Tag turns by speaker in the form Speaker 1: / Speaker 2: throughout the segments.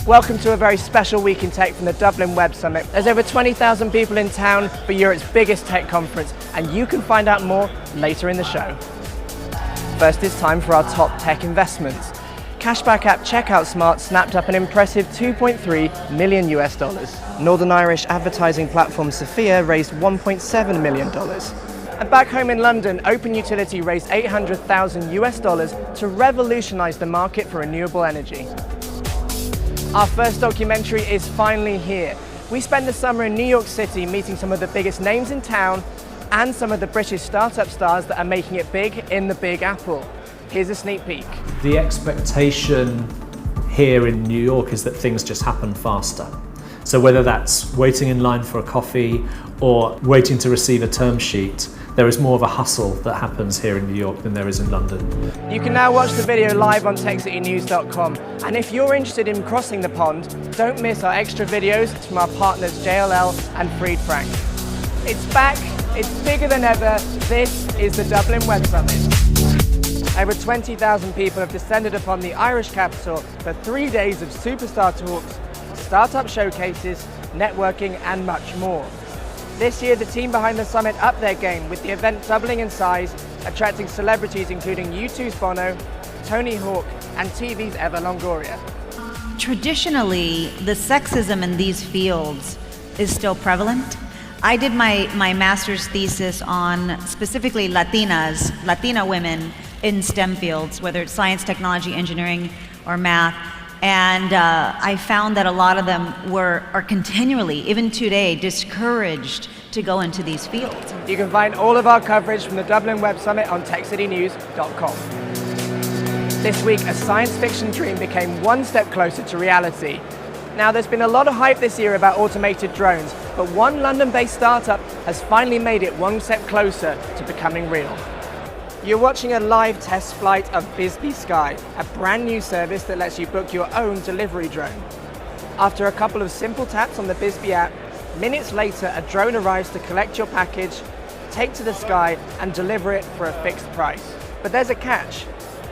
Speaker 1: Welcome to a very special week in tech from the Dublin Web Summit. There's over 20,000 people in town for Europe's biggest tech conference, and you can find out more later in the show. First, it's time for our top tech investments. Cashback app Checkout Smart snapped up an impressive $2.3 million. Northern Irish advertising platform Sophia raised $1.7 million. And back home in London, Open Utility raised $800,000 to revolutionize the market for renewable energy. Our first documentary is finally here. We spent the summer in New York City meeting some of the biggest names in town and some of the British startup stars that are making it big in the Big Apple. Here's a sneak peek.
Speaker 2: The expectation here in New York is that things just happen faster. So whether that's waiting in line for a coffee or waiting to receive a term sheet, there is more of a hustle that happens here in New York than there is in London.
Speaker 1: You can now watch the video live on techcitynews.com. And if you're interested in crossing the pond, don't miss our extra videos from our partners JLL and Fried Frank. It's back, it's bigger than ever. This is the Dublin Web Summit. Over 20,000 people have descended upon the Irish capital for 3 days of superstar talks, startup showcases, networking and much more. This year, the team behind the summit upped their game, with the event doubling in size, attracting celebrities including U2's Bono, Tony Hawk, and TV's Eva Longoria.
Speaker 3: Traditionally, the sexism in these fields is still prevalent. I did my master's thesis on specifically Latina women in STEM fields, whether it's science, technology, engineering, or math. And I found that a lot of them are continually, even today, discouraged to go into these fields.
Speaker 1: You can find all of our coverage from the Dublin Web Summit on techcitynews.com. This week, a science fiction dream became one step closer to reality. Now, there's been a lot of hype this year about automated drones, but one London-based startup has finally made it one step closer to becoming real. You're watching a live test flight of Bisbee Sky, a brand new service that lets you book your own delivery drone. After a couple of simple taps on the Bisbee app, minutes later a drone arrives to collect your package, take to the sky and deliver it for a fixed price. But there's a catch.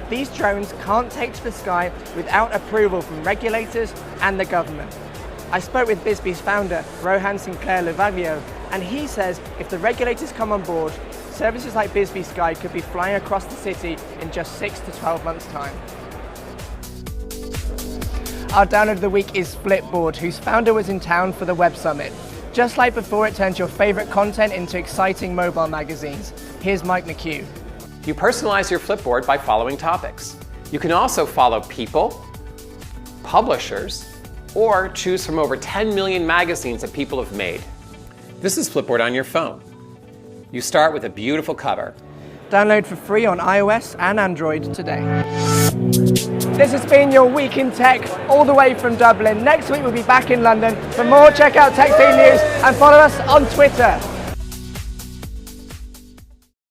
Speaker 1: These drones can't take to the sky without approval from regulators and the government. I spoke with Bisbee's founder, Rohan Sinclair Levaglio, and he says if the regulators come on board, services like Bisbee Sky could be flying across the city in just 6 to 12 months' time. Our download of the week is Flipboard, whose founder was in town for the Web Summit. Just like before, it turns your favorite content into exciting mobile magazines. Here's Mike McHugh.
Speaker 4: You personalize your Flipboard by following topics. You can also follow people, publishers, or choose from over 10 million magazines that people have made. This is Flipboard on your phone. You start with a beautiful cover.
Speaker 1: Download for free on iOS and Android today. This has been your Week in Tech, all the way from Dublin. Next week we'll be back in London. For more, check out Tech Team News and follow us on Twitter.